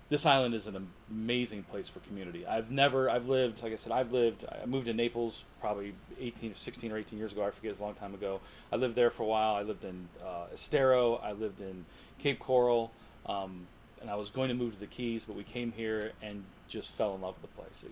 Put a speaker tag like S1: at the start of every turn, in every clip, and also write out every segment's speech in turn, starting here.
S1: this island is an amazing place for community. I've lived, like I said, I moved to Naples probably 16 or 18 years ago. I forget, it's a long time ago. I lived there for a while. I lived in Estero. I lived in Cape Coral. And I was going to move to the Keys, but we came here and just fell in love with the place.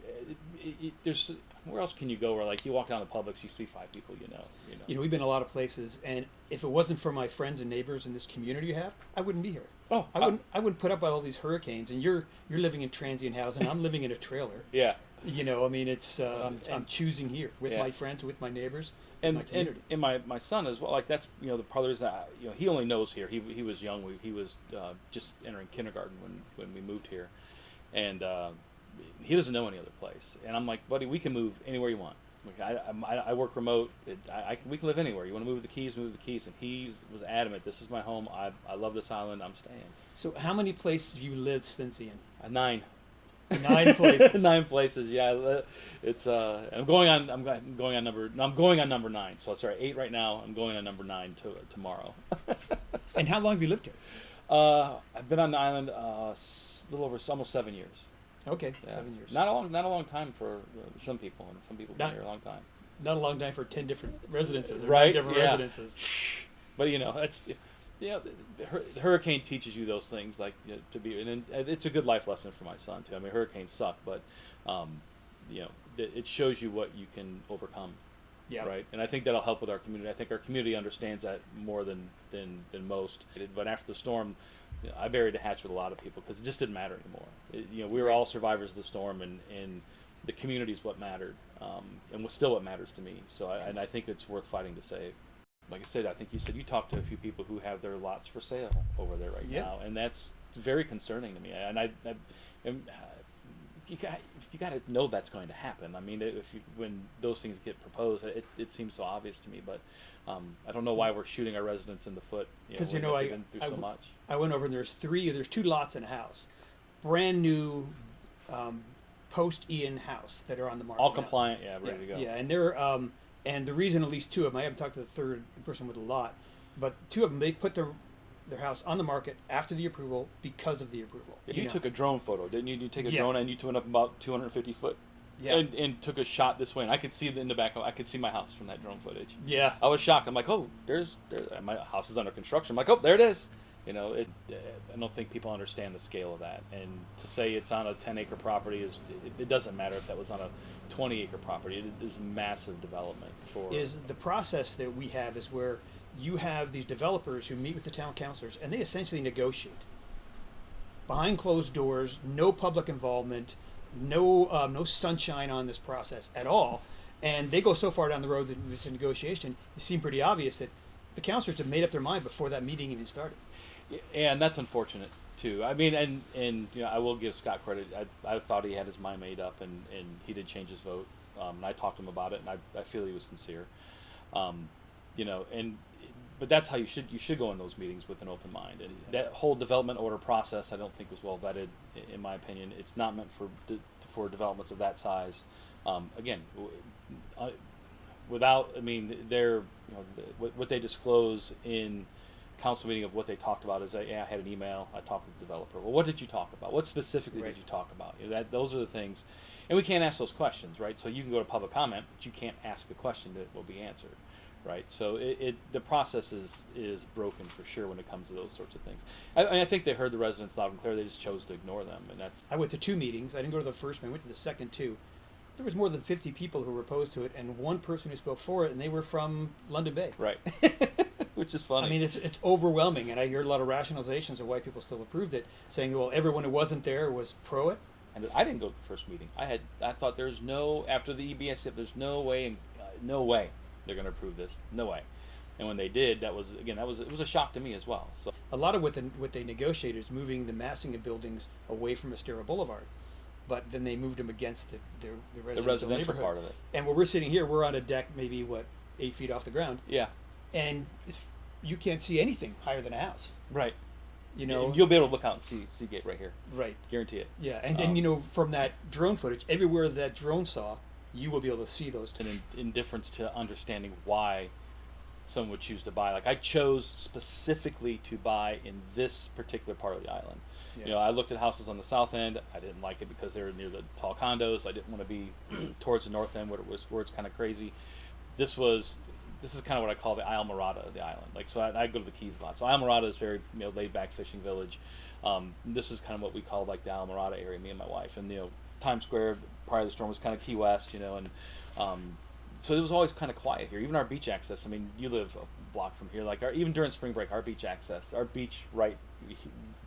S1: There's where else can you go where like you walk down the Publix, you see 5 people you know.
S2: We've been a lot of places, and if it wasn't for my friends and neighbors in this community you have, I wouldn't be here.
S1: Oh,
S2: I wouldn't put up with all these hurricanes, and you're living in transient housing. I'm living in a trailer.
S1: yeah.
S2: I mean, it's I'm choosing here with
S1: Yeah.
S2: my friends, with my neighbors, my
S1: and
S2: community.
S1: and my son as well. Like that's the part is that he only knows here. He was young. He was just entering kindergarten when we moved here, and he doesn't know any other place. And I'm like, buddy, we can move anywhere you want. Like, I work remote. We can live anywhere. You want to move the Keys, move the Keys. And he was adamant. This is my home. I love this island. I'm staying.
S2: So, how many places have you lived since, Ian?
S1: 9.
S2: 9 places.
S1: 9 places. Yeah, it's I'm going on number 9. So sorry, 8 right now. I'm going on number 9 tomorrow.
S2: And how long have you lived here?
S1: I've been on the island a little over almost 7 years.
S2: Okay,
S1: Yeah.
S2: 7 years.
S1: Not a long time for some people, and some people been
S2: Not-
S1: here a long time.
S2: Not a long time for 10 different residences, or
S1: Right,
S2: 9 different
S1: yeah.
S2: residences.
S1: But that's the hurricane teaches you those things to be, and it's a good life lesson for my son too. I mean, hurricanes suck, but it shows you what you can overcome.
S2: Yeah.
S1: Right, and I think that'll help with our community. I think our community understands that more than most. But after the storm, I buried the hatch with a lot of people because it just didn't matter anymore. We were all survivors of the storm, and the community is what mattered, and was still what matters to me. So, I think it's worth fighting to save. Like I said, I think you said you talked to a few people who have their lots for sale over there right now, and that's very concerning to me. And you got to know that's going to happen. I mean, when those things get proposed, it seems so obvious to me. But I don't know why we're shooting our residents in the foot.
S2: Because
S1: we've been through so much.
S2: I went over and there's 2 lots in a house, brand new, post Ian house that are on the market.
S1: All
S2: now.
S1: compliant, ready to go.
S2: Yeah, and they're and the reason at least 2 of them, I haven't talked to the third person with a lot, but 2 of them, they put their house on the market after the approval because of the approval.
S1: You took a drone photo, didn't you? You take a
S2: Yeah.
S1: drone and you went up about 250 foot.
S2: Yeah.
S1: And took a shot this way, and I could see in the back. I could see my house from that drone footage.
S2: Yeah.
S1: I was shocked. I'm like, oh, there's my house is under construction. I'm like, oh, there it is. I don't think people understand the scale of that. And to say it's on a 10-acre property it doesn't matter if that was on a 20-acre property. It is massive development for.
S2: Is the process that we have is where you have these developers who meet with the town councilors and they essentially negotiate behind closed doors, no public involvement, no sunshine on this process at all, and they go so far down the road that it's a negotiation. It seemed pretty obvious that the councilors have made up their mind before that meeting even started.
S1: And that's unfortunate too. I mean, and I will give Scott credit. I thought he had his mind made up, and he did change his vote. And I talked to him about it, and I feel he was sincere. But that's how you should go in those meetings with an open mind. And that whole development order process, I don't think was well vetted, in my opinion. It's not meant for developments of that size. Again, they're what they disclose in council meeting of what they talked about is that I had an email, I talked to the developer. Well, what did you talk about? What specifically
S2: Right.
S1: did you talk about? Those are the things, and we can't ask those questions, right? So you can go to public comment, but you can't ask a question that will be answered, right? So the process is broken for sure when it comes to those sorts of things. I think they heard the residents loud and clear. They just chose to ignore them, and that's.
S2: I went to 2 meetings. I didn't go to the first one. I went to the second 2. There was more than 50 people who were opposed to it, and 1 person who spoke for it, and they were from London Bay.
S1: Right. Which is funny.
S2: I mean, it's overwhelming, and I hear a lot of rationalizations of why people still approved it, saying, well, everyone who wasn't there was pro it.
S1: And I didn't go to the first meeting. I thought there's no, after the EBS, there's no way they're going to approve this. No way. And when they did, it was a shock to me as well. So
S2: A lot of what they negotiated is moving the massing of buildings away from Estero Boulevard, but then they moved them against the residential neighborhood.
S1: part of it.
S2: And where we're sitting here, we're on a deck maybe 8 feet off the ground,
S1: Yeah.
S2: and you can't see anything higher than a house.
S1: Right.
S2: You'll
S1: be able to look out and see Seagate right here.
S2: right.
S1: Guarantee it.
S2: Yeah, and then from that drone footage, everywhere that drone saw, you will be able to see those.
S1: An indifference to understanding why someone would choose to buy. Like I chose specifically to buy in this particular part of the island.
S2: Yeah.
S1: I looked at houses on the south end. I didn't like it because they were near the tall condos. I didn't want to be towards the north end where it's kind of crazy. This is kind of what I call the Isle Morada of the island. Like, so I go to the Keys a lot. So Isle Morada is very laid back fishing village. This is kind of what we call like the Isle Morada area, me and my wife. And Times Square prior to the storm was kind of Key West, and so it was always kind of quiet here. Even our beach access. I mean, you live a block from here. Like even during spring break, our beach right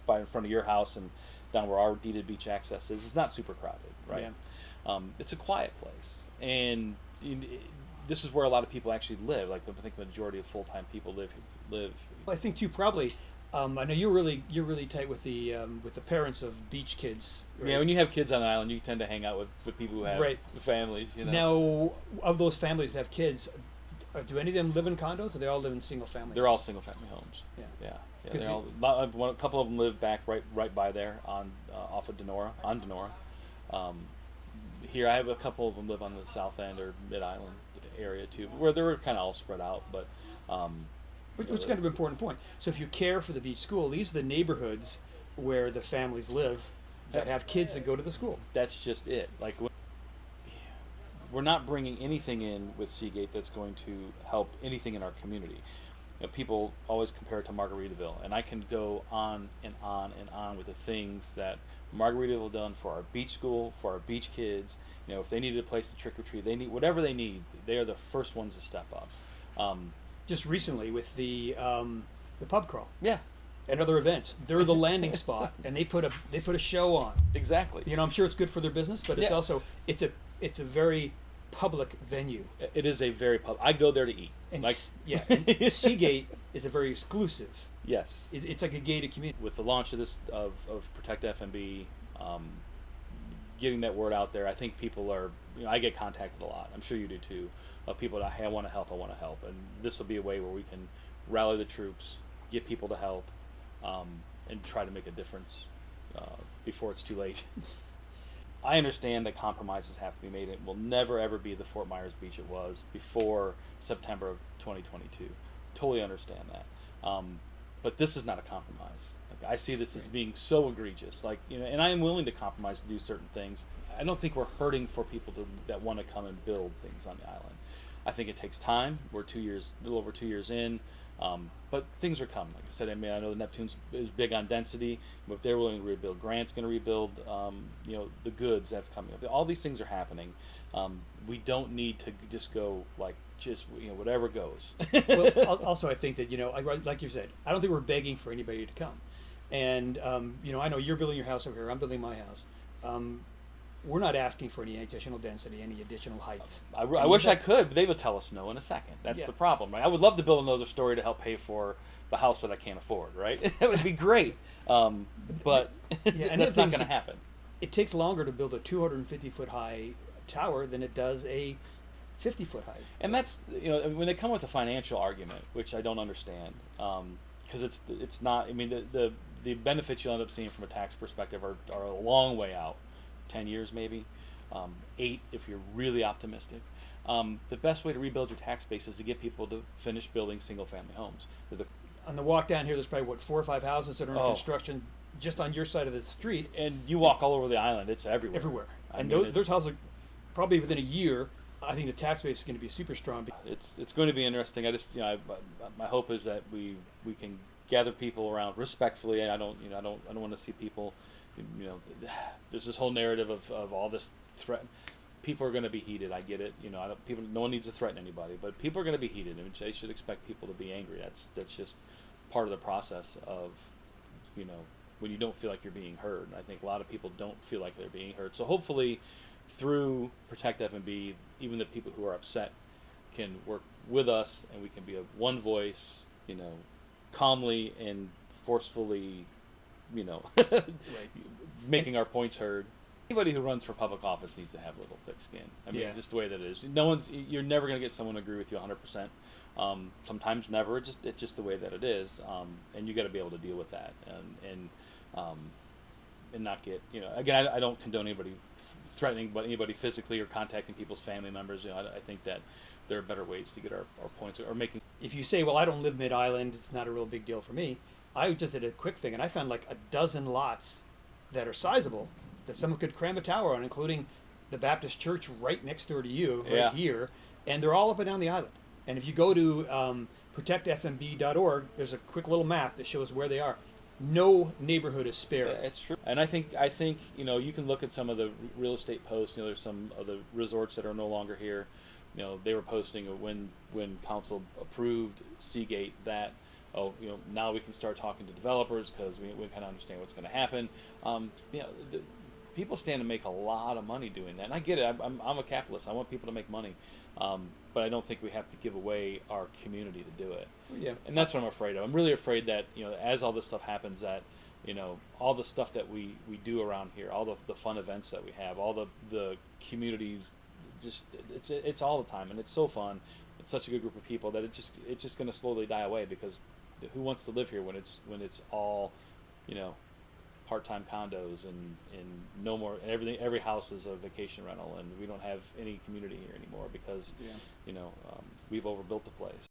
S1: by in front of your house and down where our deeded beach access is not super crowded, right?
S2: Yeah.
S1: It's a quiet place, and this is where a lot of people actually live. Like I think the majority of full-time people live.
S2: Well, I think too probably. I know you're really tight with the parents of beach kids. Right?
S1: Yeah, when you have kids on an island, you tend to hang out with people who have
S2: Right.
S1: families.
S2: Now, of those families that have kids, do any of them live in condos, or they all live in single family?
S1: They're all single-family homes.
S2: Yeah.
S1: Yeah.
S2: 'Cause
S1: A couple of them live back right by there on off of Denora on Denora. Here I have a couple of them live on the south end or mid island area too, where they're kind of all spread out. But
S2: Which is kind of an important point. So if you care for the beach school, these are the neighborhoods where the families live that have kids that go to the school.
S1: that's just it. Like we're not bringing anything in with Seagate that's going to help anything in our community. People always compare it to Margaritaville, and I can go on and on and on with the things that Margaritaville done for our beach school, for our beach kids. If they needed a place to trick or treat, they need whatever they need. They are the first ones to step up.
S2: Just recently with the pub crawl
S1: Yeah,
S2: and other events, they're the landing spot, and they put a show on.
S1: exactly.
S2: I'm sure it's good for their business, but it's
S1: Yeah.
S2: also it's a very public venue.
S1: It is a very I go there to eat.
S2: And
S1: Like
S2: and Seagate is a very exclusive.
S1: yes,
S2: It's like a gated community.
S1: with the launch of this of Protect FMB, getting that word out there, I think people are. I get contacted a lot. I'm sure you do too. Of people that hey, I want to help, and this will be a way where we can rally the troops, get people to help, and try to make a difference before it's too late. I understand that compromises have to be made. It will never ever be the Fort Myers beach it was before September of 2022. Totally understand that. But this is not a compromise. Like, I see this as being so egregious. And I am willing to compromise to do certain things. I don't think we're hurting for people that want to come and build things on the island. I think it takes time. We're a little over 2 years in. But things are coming. Like I said, I know Neptune's is big on density, but if they're willing to rebuild, Grant's going to rebuild. The goods that's coming up. All these things are happening. We don't need to just go whatever goes.
S2: Well, also I think that like you said, I don't think we're begging for anybody to come. And I know you're building your house over here. I'm building my house. We're not asking for any additional density, any additional heights.
S1: I wish I could, but they would tell us no in a second. That's
S2: Yeah.
S1: the problem, right? I would love to build another story to help pay for the house that I can't afford, right? That would be great. But
S2: and
S1: that's not going to happen.
S2: It takes longer to build a 250-foot high tower than it does a 50-foot high.
S1: And that's when they come with a financial argument, which I don't understand, because it's not. I mean, the benefits you'll end up seeing from a tax perspective are a long way out, 10 years maybe, 8 if you're really optimistic. The best way to rebuild your tax base is to get people to finish building single-family homes.
S2: On the walk down here, there's probably 4 or 5 houses that are in
S1: Oh.
S2: construction just on your side of the street.
S1: And you walk all over the island; it's everywhere.
S2: Everywhere.
S1: I
S2: And
S1: mean,
S2: those houses, probably within a year, I think the tax base is going to be super strong.
S1: It's going to be interesting. I just my hope is that we can gather people around respectfully. I don't want to see people. There's this whole narrative of all this threat. People are going to be heated. I get it. No one needs to threaten anybody, but people are going to be heated, and they should expect people to be angry. That's just part of the process of when you don't feel like you're being heard. And I think a lot of people don't feel like they're being heard. So hopefully, through Protect F&B, even the people who are upset can work with us, and we can be a one voice, calmly and forcefully,
S2: Right.
S1: making our points heard. Anybody who runs for public office needs to have a little thick skin. I mean,
S2: Yeah.
S1: just the way that it is. You're never going to get someone to agree with you 100%. Sometimes never. It's just the way that it is, and you got to be able to deal with that, and not get Again, I don't condone anybody threatening anybody physically or contacting people's family members. I think that there are better ways to get our points or making.
S2: If you say, well, I don't live mid-island, it's not a real big deal for me, I just did a quick thing, and I found like a dozen lots that are sizable that someone could cram a tower on, including the Baptist church right next door to you, right
S1: Yeah.
S2: here, and they're all up and down the island. And if you go to protectfmb.org, there's a quick little map that shows where they are. No neighborhood is
S1: Yeah,
S2: spared.
S1: it's true. And I think you can look at some of the real estate posts. There's some of the resorts that are no longer here. They were posting when council approved Seagate that, now we can start talking to developers because we kind of understand what's going to happen. The, people stand to make a lot of money doing that, and I get it. I'm a capitalist. I want people to make money, but I don't think we have to give away our community to do it.
S2: Yeah.
S1: And that's what I'm afraid of. I'm really afraid that as all this stuff happens, that all the stuff that we do around here, all the fun events that we have, all the communities, just it's all the time, and it's so fun. It's such a good group of people that it's just going to slowly die away, because who wants to live here when it's all part-time condos and no more, and every house is a vacation rental, and we don't have any community here anymore because
S2: Yeah.
S1: we've overbuilt the place.